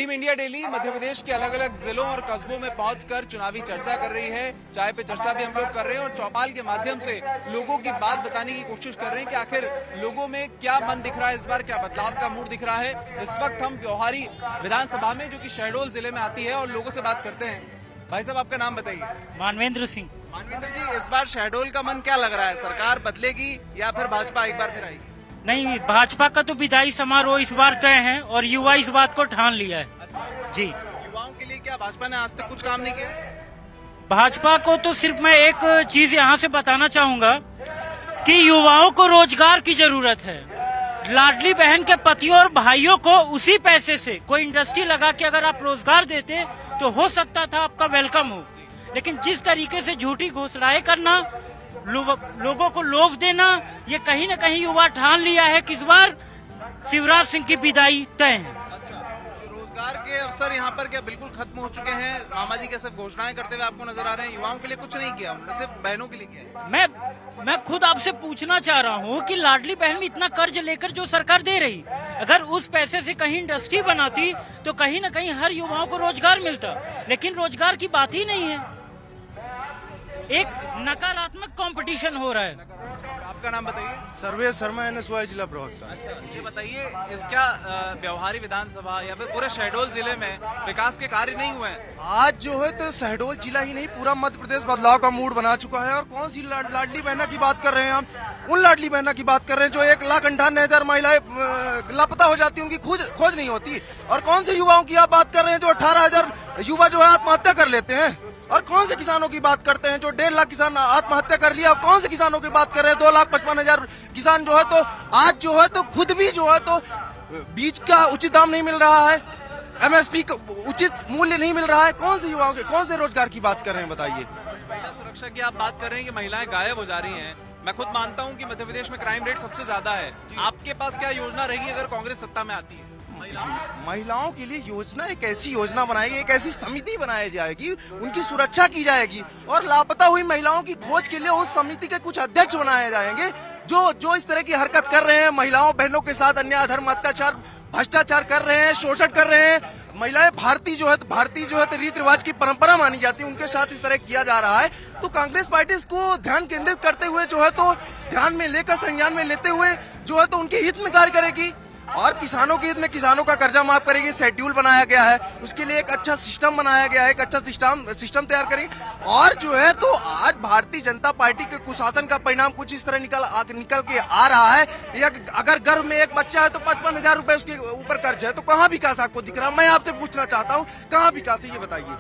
Team India daily Madhya Pradesh के अलग अलग जिलों और कस्बों में पहुंचकर चुनावी चर्चा कर रही है। चाय पे चर्चा भी हम लोग कर रहे हैं और चौपाल के माध्यम से लोगों की बात बताने की कोशिश कर रहे हैं कि आखिर लोगों में क्या मन दिख रहा है, इस बार क्या बदलाव का मूड दिख रहा है। इस वक्त हम ब्योहारी विधानसभा में, जो कि शहडोल जिले में आती है, और लोगों से बात करते हैं। भाई साहब, आपका नाम बताइए। मानवेंद्र सिंह। मानवेंद्र जी, इस बार शहडोल का मन क्या लग रहा है? सरकार बदलेगी या फिर भाजपा एक बार फिर आएगी? नहीं, भाजपा का तो विदाई समारोह इस बार तय है और युवा इस बात को ठान लिया है। अच्छा जी। युवाओं के लिए क्या भाजपा ने आज तक कुछ काम नहीं किया? भाजपा को तो सिर्फ मैं एक चीज यहाँ से बताना चाहूंगा कि युवाओं को रोजगार की जरूरत है। लाडली बहन के पतियों और भाइयों को उसी पैसे से कोई इंडस्ट्री लगा के अगर आप रोजगार देते तो हो सकता था आपका वेलकम हो, लेकिन जिस तरीके से झूठी घोषणाएं करना, लोगों को लोभ देना, ये कहीं न कहीं युवा ठान लिया है कि इस बार शिवराज सिंह की विदाई तय है। अच्छा, तो रोजगार के अवसर यहाँ पर क्या बिल्कुल खत्म हो चुके हैं? मामा जी कैसे घोषणाएं करते हुए आपको नजर आ रहे हैं? युवाओं के लिए कुछ नहीं किया उन्होंने, सिर्फ बहनों के लिए किया है। मैं खुद आपसे पूछना चाह रहा हूँ कि लाडली बहन में इतना कर्ज लेकर जो सरकार दे रही, अगर उस पैसे से कहीं इंडस्ट्री बनाती तो कहीं न कहीं हर युवाओं को रोजगार मिलता, लेकिन रोजगार की बात ही नहीं है। एक नकारात्मक कंपटीशन हो रहा है। आपका नाम बताइए। सर्वेश शर्मा, NSY जिला प्रवक्ता। अच्छा, मुझे बताइए, इस क्या ब्योहारी विधानसभा या फिर पूरे शहडोल जिले में विकास के कार्य नहीं हुए हैं? आज जो है तो शहडोल जिला ही नहीं, पूरा मध्य प्रदेश बदलाव का मूड बना चुका है। और कौन सी लाडली बहना की बात कर रहे हैं हम? उन लाडली बहना की बात कर रहे हैं जो 1,58,000 महिलाएं लापता हो जाती, उनकी खोज नहीं होती। और कौन से युवाओं की आप बात कर रहे हैं जो 18,000 युवा जो है आत्महत्या कर लेते हैं? और कौन से किसानों की बात करते हैं जो 1.5 लाख किसान आत्महत्या कर लिया? और कौन से किसानों की बात कर रहे हैं 2,55,000 किसान जो है तो आज जो है तो खुद भी जो है तो बीज का उचित दाम नहीं मिल रहा है, MSP का उचित मूल्य नहीं मिल रहा है। कौन से युवाओं के, कौन से रोजगार की बात कर रहे हैं बताइए? महिला सुरक्षा की आप बात कर रहे हैं कि महिलाएं गायब हो जा रही हैं। मैं खुद मानता हूं कि मध्य प्रदेश में क्राइम रेट सबसे ज्यादा है। आपके पास क्या योजना रहेगी अगर कांग्रेस सत्ता में आती है? महिलाओं के लिए योजना, एक ऐसी योजना बनाएगी, एक ऐसी समिति बनाई जाएगी, उनकी सुरक्षा की जाएगी और लापता हुई महिलाओं की खोज के लिए उस समिति के कुछ अध्यक्ष बनाए जाएंगे जो इस तरह की हरकत कर रहे हैं, महिलाओं बहनों के साथ अन्याय, अधर्म, अत्याचार, भ्रष्टाचार कर रहे हैं, शोषण कर रहे हैं। महिलाएं भारतीय जो है तो रीति रिवाज की परंपरा मानी जाती है, उनके साथ इस तरह किया जा रहा है। तो कांग्रेस पार्टी इसको ध्यान केंद्रित करते हुए जो है तो ध्यान में लेकर, संज्ञान में लेते हुए जो है तो उनके हित में कार्य करेगी और किसानों के हित में किसानों का कर्जा माफ करेगी। शेड्यूल बनाया गया है, उसके लिए एक अच्छा सिस्टम बनाया गया है, एक अच्छा सिस्टम तैयार करेगी। और जो है तो आज भारतीय जनता पार्टी के कुशासन का परिणाम कुछ इस तरह निकल के आ रहा है। अगर गर्भ में एक बच्चा है तो 55,000 रुपए उसके ऊपर कर्ज है, तो कहाँ विकास आपको दिख रहा है? मैं आपसे पूछना चाहता हूँ, कहाँ विकास है ये बताइए।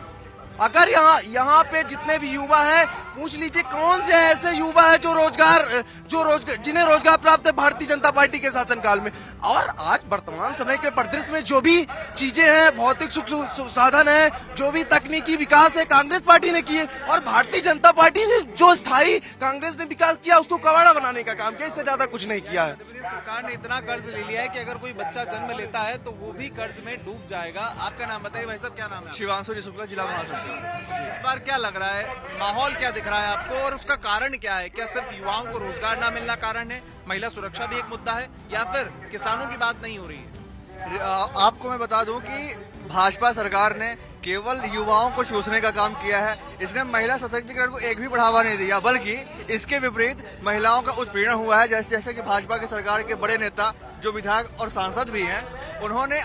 अगर यहाँ पे जितने भी युवा हैं, पूछ लीजिए कौन से ऐसे युवा है जिन्हें रोजगार प्राप्त है भारतीय जनता पार्टी के शासनकाल में। और आज वर्तमान समय के परिदृश्य में जो भी चीजें हैं, भौतिक सुख साधन है, जो भी तकनीकी विकास है, कांग्रेस पार्टी ने किए। और भारतीय जनता पार्टी ने जो स्थायी कांग्रेस ने विकास किया उसको कबाड़ा बनाने का काम किया, इससे ज्यादा कुछ नहीं किया है। सरकार ने इतना कर्ज ले लिया है कि अगर कोई बच्चा जन्म लेता है तो वो भी कर्ज में डूब जाएगा। आपका नाम बताइए भाई साहब, क्या नाम है? शिवांशु शुक्ला, जिला महासचिव। इस बार क्या लग रहा है, माहौल क्या दिख रहा है आपको और उसका कारण क्या है? क्या सिर्फ युवाओं को रोजगार ना मिलना कारण है? महिला सुरक्षा भी एक मुद्दा है या फिर किसानों की बात नहीं हो रही है? आपको मैं बता दूं कि भाजपा सरकार ने केवल युवाओं को चूसने का काम किया है। इसने महिला सशक्तिकरण को एक भी बढ़ावा नहीं दिया, बल्कि इसके विपरीत महिलाओं का उत्पीड़न हुआ है। जैसे कि भाजपा की सरकार के बड़े नेता जो विधायक और सांसद भी हैं, उन्होंने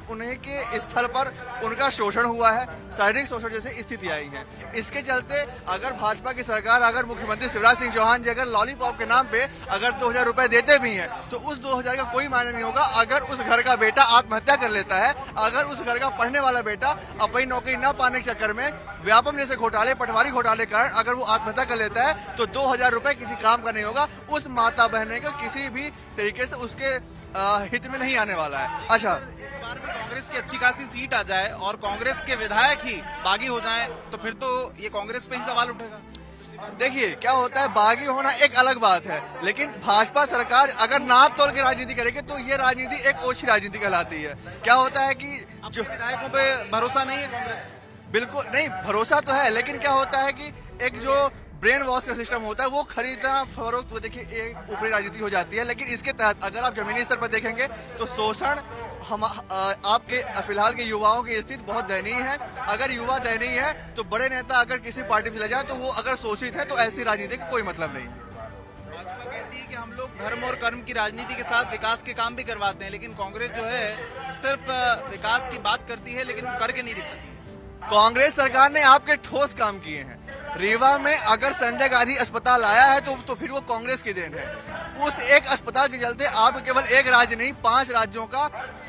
उन्हीं के स्थल पर उनका शोषण हुआ है, शारीरिक शोषण जैसी स्थिति आई है। इसके चलते अगर भाजपा की सरकार, अगर मुख्यमंत्री शिवराज सिंह चौहान जी अगर लॉलीपॉप के नाम पे अगर 2,000 रुपए देते भी हैं तो उस 2,000 का कोई मायने नहीं होगा अगर उस घर का बेटा आत्महत्या कर लेता है, अगर उस घर का पढ़ने वाला बेटा अपनी नौकरी न पाने के चक्कर में व्यापम जैसे घोटाले, पटवारी घोटाले कारण अगर वो आत्महत्या कर लेता है तो 2,000 रुपए किसी काम का नहीं होगा। उस माता बहने का किसी भी तरीके से उसके हित में नहीं आने वाला है। अच्छा, इस बार भी कांग्रेस की अच्छी खासी सीट आ जाए और कांग्रेस के विधायक ही बागी हो जाएं तो फिर तो ये कांग्रेस पे ही सवाल उठेगा। देखिए क्या होता है, बागी होना एक अलग बात है, लेकिन भाजपा सरकार अगर नाप तोल के राजनीति करेगी तो ये राजनीति एक ओछी राजनीति कहलाती है। क्या होता है कि जो विधायकों पे भरोसा नहीं है कांग्रेस? बिल्कुल नहीं, भरोसा तो है, लेकिन क्या होता है कि एक जो ब्रेन वॉश का सिस्टम होता है वो खरीदना फरोख्त, देखिए एक ऊपरी राजनीति हो जाती है। लेकिन इसके तहत अगर आप जमीनी स्तर पर देखेंगे तो शोषण हम आपके फिलहाल के युवाओं की स्थिति बहुत दयनीय है। अगर युवा दयनीय है तो बड़े नेता अगर किसी पार्टी में चले जाए तो वो अगर शोषित है तो ऐसी राजनीति का कोई मतलब नहीं है। भाजपा कहती है कि हम लोग धर्म और कर्म की राजनीति के साथ विकास के काम भी करवाते हैं, लेकिन कांग्रेस जो है सिर्फ विकास की बात करती है लेकिन करके नहीं दिखाती। कांग्रेस सरकार ने आपके ठोस काम किए हैं। रीवा में अगर संजय गांधी अस्पताल आया है तो फिर वो कांग्रेस की देन है। उस एक अस्पताल के चलते आप केवल एक राज्य नहीं 5 राज्यों का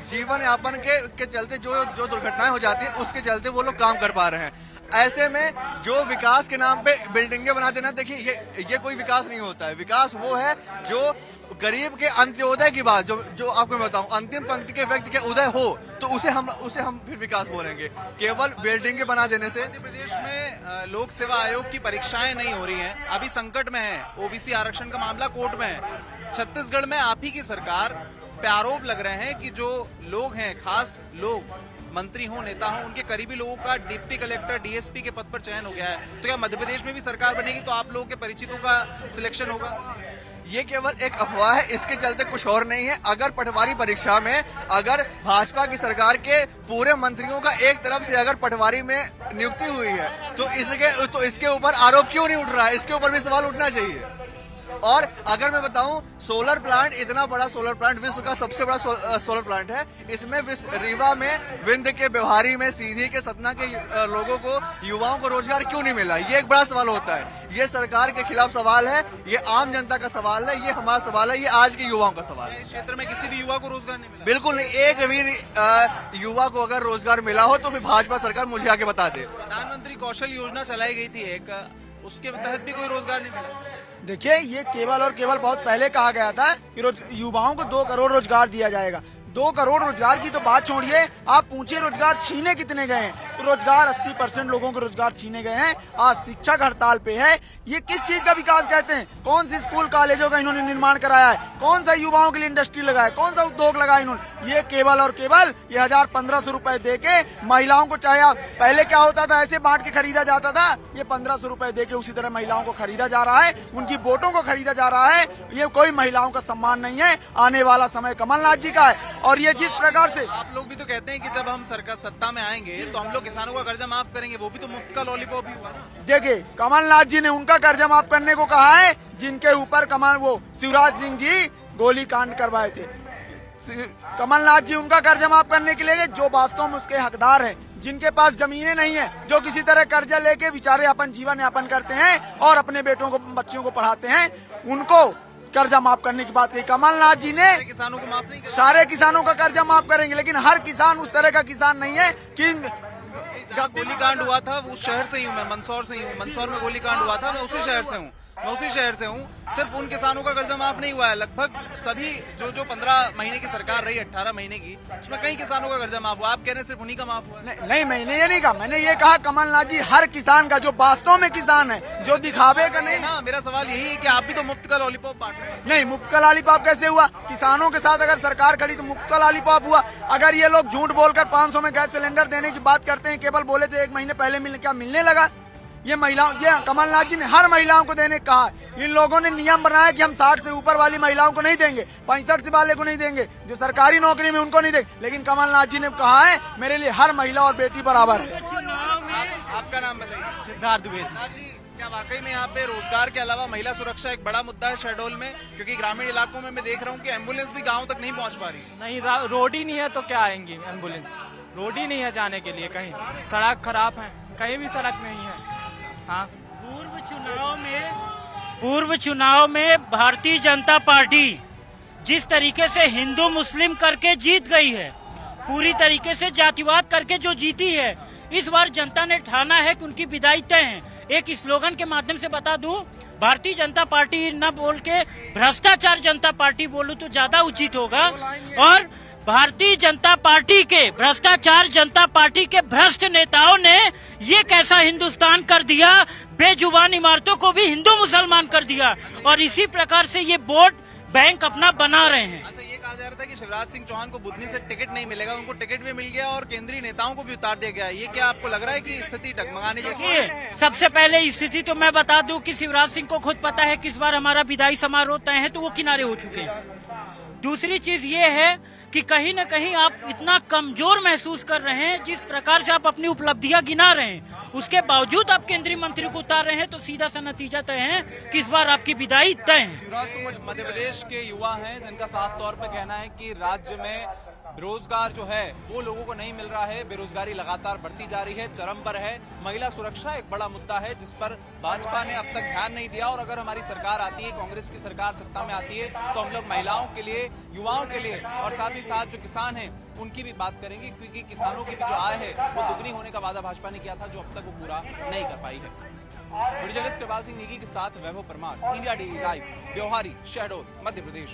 जीवन यापन के चलते जो दुर्घटनाएं हो जाती हैं उसके चलते वो लोग काम कर पा रहे हैं। ऐसे में जो विकास के नाम पे बिल्डिंगें बना देना, देखिए ये कोई विकास नहीं होता है। विकास वो है जो गरीब के अंत्योदय की बात, जो आपको मैं बताऊं, अंतिम पंक्ति के व्यक्ति के उदय हो तो उसे हम फिर विकास बोलेंगे। केवल बिल्डिंगें बना देने से। मध्य प्रदेश में लोक सेवा आयोग की परीक्षाएं नहीं हो रही हैं, अभी संकट में है। ओबीसी आरक्षण का मामला कोर्ट में है। छत्तीसगढ़ में आप ही की सरकार पे आरोप लग रहे हैं कि जो लोग हैं, खास लोग, मंत्री हो, नेता हो, उनके करीबी लोगों का डिप्टी कलेक्टर, डीएसपी के पद पर चयन हो गया है। तो क्या मध्य प्रदेश में भी सरकार बनेगी तो आप लोगों के परिचितों का सिलेक्शन होगा? ये केवल एक अफवाह है, इसके चलते कुछ और नहीं है। अगर पटवारी परीक्षा में अगर भाजपा की सरकार के पूरे मंत्रियों का एक तरफ से अगर पटवारी में नियुक्ति हुई है तो इसके ऊपर आरोप क्यों नहीं उठ रहा है? इसके ऊपर भी सवाल उठना चाहिए। और अगर मैं बताऊं, सोलर प्लांट, इतना बड़ा सोलर प्लांट, विश्व का सबसे बड़ा सोलर प्लांट है। इसमें रीवा में, विंध्य के, व्यवहारी में, सीधी के, सतना के लोगों को, युवाओं को रोजगार क्यों नहीं मिला? ये एक बड़ा सवाल होता है। ये सरकार के खिलाफ सवाल है, ये आम जनता का सवाल है, ये हमारा सवाल है, ये आज के युवाओं का सवाल है। इस क्षेत्र में किसी भी युवा को रोजगार नहीं मिला? बिल्कुल नहीं। एक भी युवा को अगर रोजगार मिला हो तो भी भाजपा सरकार मुझे आके बता दे। प्रधानमंत्री कौशल योजना चलाई गई थी एक, उसके तहत भी कोई रोजगार नहीं मिला। देखिए, ये केवल और केवल बहुत पहले कहा गया था कि युवाओं को 2 करोड़ रोजगार दिया जाएगा। 2 करोड़ रोजगार की तो बात छोड़िए, आप पूछिए रोजगार छीने कितने गए हैं? तो रोजगार 80% लोगों को रोजगार छीने गए हैं। आज शिक्षक हड़ताल पे है। ये किस चीज का विकास कहते हैं? कौन सी स्कूल कॉलेजों का इन्होंने निर्माण कराया है? कौन सा युवाओं के लिए इंडस्ट्री लगाया? कौन सा उद्योग लगाया इन्होंने? ये केवल और केवल ये 1000-1500 रुपए दे के महिलाओं को, चाहे आप पहले क्या होता था, ऐसे बांट के खरीदा जाता था, ये 1500 रुपए दे के उसी तरह महिलाओं को खरीदा जा रहा है, उनकी वोटों को खरीदा जा रहा है। ये कोई महिलाओं का सम्मान नहीं है। आने वाला समय कमलनाथ जी का है। और ये जिस प्रकार से आप लोग भी तो कहते हैं कि जब हम सरकार सत्ता में आएंगे तो हम लोग किसानों का कर्जा माफ करेंगे, वो भी तो मुफ्त का लॉलीपॉप ही हुआ ना। देखिए, कमलनाथ जी ने उनका कर्जा माफ करने को कहा है जिनके ऊपर शिवराज सिंह जी गोली कांड करवाए थे। कमलनाथ जी उनका कर्जा माफ करने के लिए जो वास्तव में उसके हकदार हैं, जिनके पास जमीनें नहीं है, जो किसी तरह कर्जा लेके बेचारे अपन जीवन यापन करते हैं और अपने बेटों को, बच्चियों को पढ़ाते हैं, उनको कर्जा माफ करने की बात कही कमलनाथ जी ने। किसानों को माफ नहीं करेंगे? सारे किसानों का कर्जा माफ करेंगे, लेकिन हर किसान उस तरह का किसान नहीं है कि गोलीकांड हुआ था उस शहर से ही हूँ मैं, मंदसौर से ही हूँ। मंदसौर में गोलीकांड हुआ था, मैं उसी शहर से हूँ। सिर्फ उन किसानों का कर्जा माफ नहीं हुआ है, लगभग सभी जो 15 महीने की सरकार रही, 18 महीने की, उसमें कई किसानों का कर्जा माफ हुआ। आप कह रहे हैं सिर्फ उन्हीं का माफ हुआ? नहीं, मैंने ये नहीं कहा। मैंने ये कहा कमलनाथ जी हर किसान का, जो वास्तव में किसान है, जो दिखावे का नहीं। हाँ, मेरा सवाल यही है कि आप भी तो मुफ्त का लॉलीपॉप बांट रहे हैं। नहीं, मुफ्त का लॉलीपॉप कैसे हुआ? किसानों के साथ अगर सरकार खड़ी तो मुफ्त का लॉलीपॉप हुआ। अगर ये लोग झूठ बोलकर 500 में गैस सिलेंडर देने की बात करते हैं, केवल बोले थे 1 महीने पहले मिलने लगा। ये कमलनाथ जी ने हर महिलाओं को देने कहा। इन लोगों ने नियम बनाया कि हम 60 से ऊपर वाली महिलाओं को नहीं देंगे, 65 से वाले को नहीं देंगे, जो सरकारी नौकरी में उनको नहीं देंगे। लेकिन कमलनाथ जी ने कहा है मेरे लिए हर महिला और बेटी बराबर है। आपका नाम बताइए। सिद्धार्थ द्विवेदी। जी, क्या वाकई में यहाँ पे रोजगार के अलावा महिला सुरक्षा एक बड़ा मुद्दा है शहडोल में? क्योंकि ग्रामीण इलाकों में मैं देख रहा हूँ कि एम्बुलेंस भी गाँव तक नहीं पहुँच पा रही। नहीं, रोड ही नहीं है तो क्या आएंगी एम्बुलेंस? रोड ही नहीं है जाने के लिए, कहीं सड़क खराब है, कहीं भी सड़क नहीं है। हाँ, पूर्व चुनाव में भारतीय जनता पार्टी जिस तरीके से हिंदू मुस्लिम करके जीत गई है, पूरी तरीके से जातिवाद करके जो जीती है, इस बार जनता ने ठाना है कि उनकी विदाई तय है। एक स्लोगन के माध्यम से बता दूं, भारतीय जनता पार्टी न बोल के भ्रष्टाचार जनता पार्टी बोलूं तो ज्यादा उचित होगा। और भारतीय जनता पार्टी के भ्रष्टाचार जनता पार्टी के भ्रष्ट नेताओं ने ये कैसा हिंदुस्तान कर दिया, बेजुबान इमारतों को भी हिंदू मुसलमान कर दिया। और इसी प्रकार से ये वोट बैंक अपना बना रहे हैं। अच्छा, ये कहा जा रहा था कि शिवराज सिंह चौहान को बुधनी से टिकट नहीं मिलेगा, उनको टिकट भी मिल गया और केंद्रीय नेताओं को भी उतार दिया गया। ये क्या आपको लग रहा है कि स्थिति डगमगाने जैसी है? सबसे पहले स्थिति तो मैं बता दूं कि शिवराज सिंह को खुद पता है कि इस बार हमारा विदाई समारोह तय है, तो वो किनारे हो चुके हैं। दूसरी चीज ये है कि कहीं न कहीं आप इतना कमजोर महसूस कर रहे हैं। जिस प्रकार से आप अपनी उपलब्धियां गिना रहे हैं, उसके बावजूद आप केंद्रीय मंत्री को उतार रहे हैं, तो सीधा सा नतीजा तय है कि इस बार आपकी विदाई तय है। मध्य प्रदेश के युवा हैं जिनका साफ तौर पे कहना है कि राज्य में रोजगार जो है वो लोगों को नहीं मिल रहा है, बेरोजगारी लगातार बढ़ती जा रही है, चरम पर है। महिला सुरक्षा एक बड़ा मुद्दा है जिस पर भाजपा ने अब तक ध्यान नहीं दिया, और अगर हमारी सरकार आती है, कांग्रेस की सरकार सत्ता में आती है, तो हम लोग महिलाओं के लिए, युवाओं के लिए और साथ ही साथ जो किसान हैं उनकी भी बात करेंगे, क्योंकि किसानों की भी जो आय है वो दुगनी होने का वादा भाजपा ने किया था, जो अब तक वो पूरा नहीं कर पाई है। वीडियो जर्नलिस्ट कृपाल सिंह नेगी के साथ Vaibhav Parmar, India TV live, Beohari, Shahdol, Madhya प्रदेश।